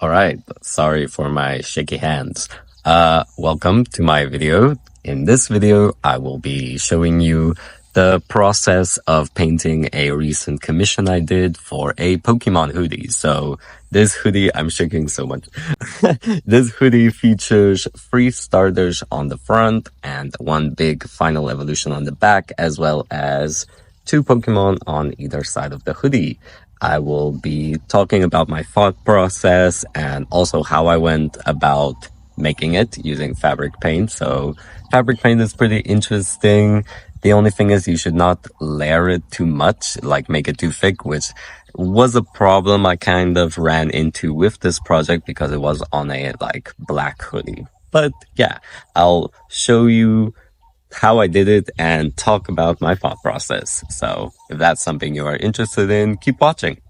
All right, sorry for my shaky hands. Welcome to my video. In this video, I will be showing you the process of painting a recent commission I did for a Pokemon hoodie. So this hoodie, I'm shaking so much. This hoodie features 3 starters on the front and one big final evolution on the back, as well as 2 Pokemon on either side of the hoodie. I will be talking about my thought process and also how I went about making it using fabric paint. So fabric paint is pretty interesting. The only thing is you should not layer it too much, like make it too thick, which was a problem I kind of ran into with this project because it was on a like black hoodie. But yeah, I'll show you how I did it and talk about my thought process. So if that's something you are interested in, keep watching.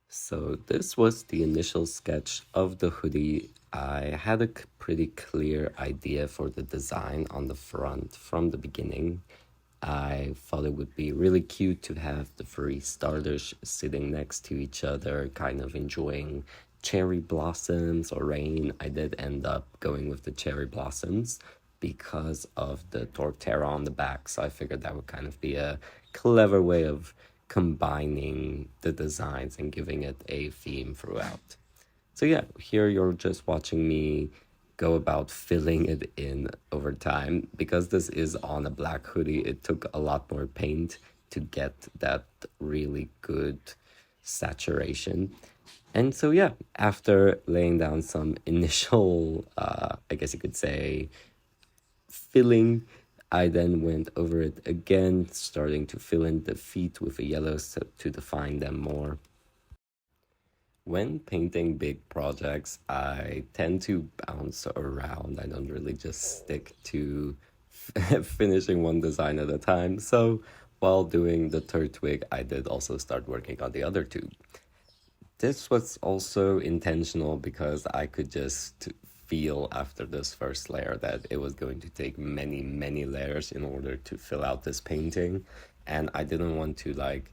So this was the initial sketch of the hoodie. I had a pretty clear idea for the design on the front from the beginning. I thought it would be really cute to have the 3 starters sitting next to each other, kind of enjoying cherry blossoms or rain. I did end up going with the cherry blossoms because of the Torterra on the back, so I figured that would kind of be a clever way of combining the designs and giving it a theme throughout. So yeah, here you're just watching me go about filling it in over time. Because this is on a black hoodie, it took a lot more paint to get that really good saturation. And so yeah, after laying down some initial, I guess you could say, filling, I then went over it again, starting to fill in the feet with a yellow to define them more. When painting big projects, I tend to bounce around. I don't really just stick to finishing one design at a time. So while doing the Turtwig, I did also start working on the other 2. This was also intentional because I could just feel after this first layer that it was going to take many, many layers in order to fill out this painting. And I didn't want to like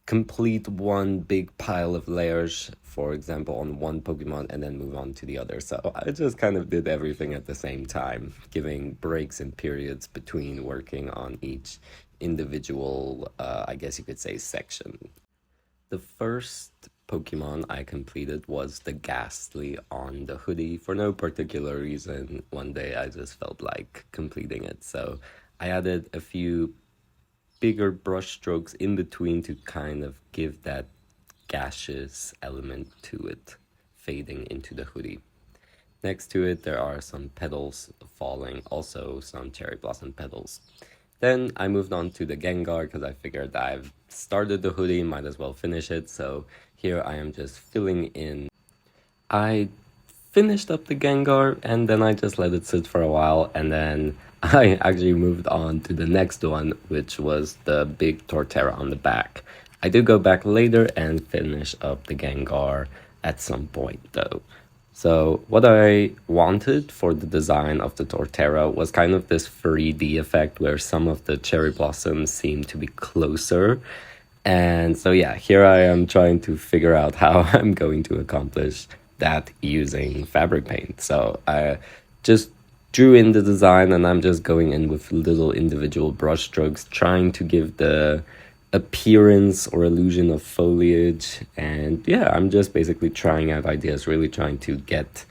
complete one big pile of layers, for example, on one Pokemon and then move on to the other. So I just kind of did everything at the same time, giving breaks and periods between working on each individual, I guess you could say, section. The first Pokemon I completed was the Ghastly on the hoodie. For no particular reason, one day I just felt like completing it. So I added a few bigger brush strokes in between to kind of give that gaseous element to it, fading into the hoodie. Next to it, there are some petals falling, also some cherry blossom petals. Then I moved on to the Gengar because I figured I've started the hoodie, might as well finish it. So here I am just filling in. I finished up the Gengar and then I just let it sit for a while, and then I actually moved on to the next one, which was the big Torterra on the back. I did go back later and finish up the Gengar at some point though. So what I wanted for the design of the Torterra was kind of this 3D effect where some of the cherry blossoms seem to be closer. And so yeah, here I am trying to figure out how I'm going to accomplish that using fabric paint. So I just drew in the design and I'm just going in with little individual brush strokes, trying to give the appearance or illusion of foliage. And yeah, I'm just basically trying out ideas, really trying to get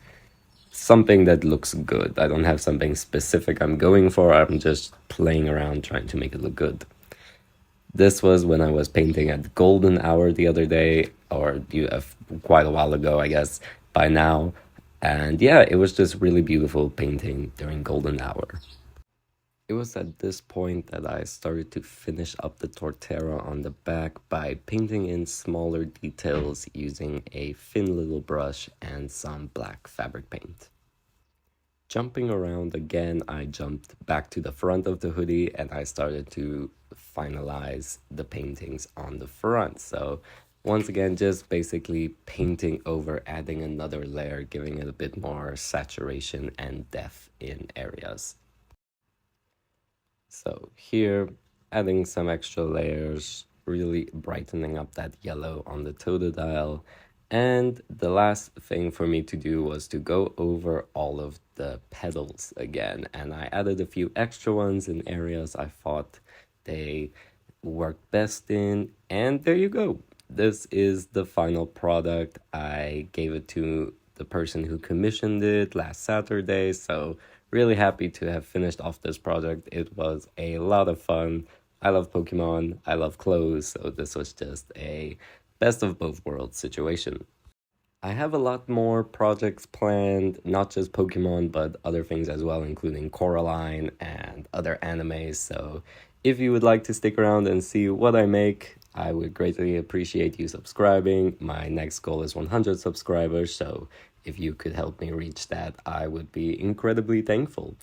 something that looks good. I don't have something specific I'm going for. I'm just playing around trying to make it look good. This was when I was painting at golden hour the other day, or quite a while ago, I guess, by now. And yeah, it was just really beautiful painting during golden hour. It was at this point that I started to finish up the Torterra on the back by painting in smaller details using a thin little brush and some black fabric paint. Jumping around again, I jumped back to the front of the hoodie and I started to finalize the paintings on the front. So once again, just basically painting over, adding another layer, giving it a bit more saturation and depth in areas. So here, adding some extra layers, really brightening up that yellow on the Totodile, And the last thing for me to do was to go over all of the pedals again. And I added a few extra ones in areas I thought they worked best in. And there you go. This is the final product. I gave it to the person who commissioned it last Saturday. So really happy to have finished off this project. It was a lot of fun. I love Pokemon. I love clothes. So this was just a best of both worlds situation. I have a lot more projects planned, not just Pokemon, but other things as well, including Coraline and other animes. So if you would like to stick around and see what I make, I would greatly appreciate you subscribing. My next goal is 100 subscribers, so if you could help me reach that, I would be incredibly thankful.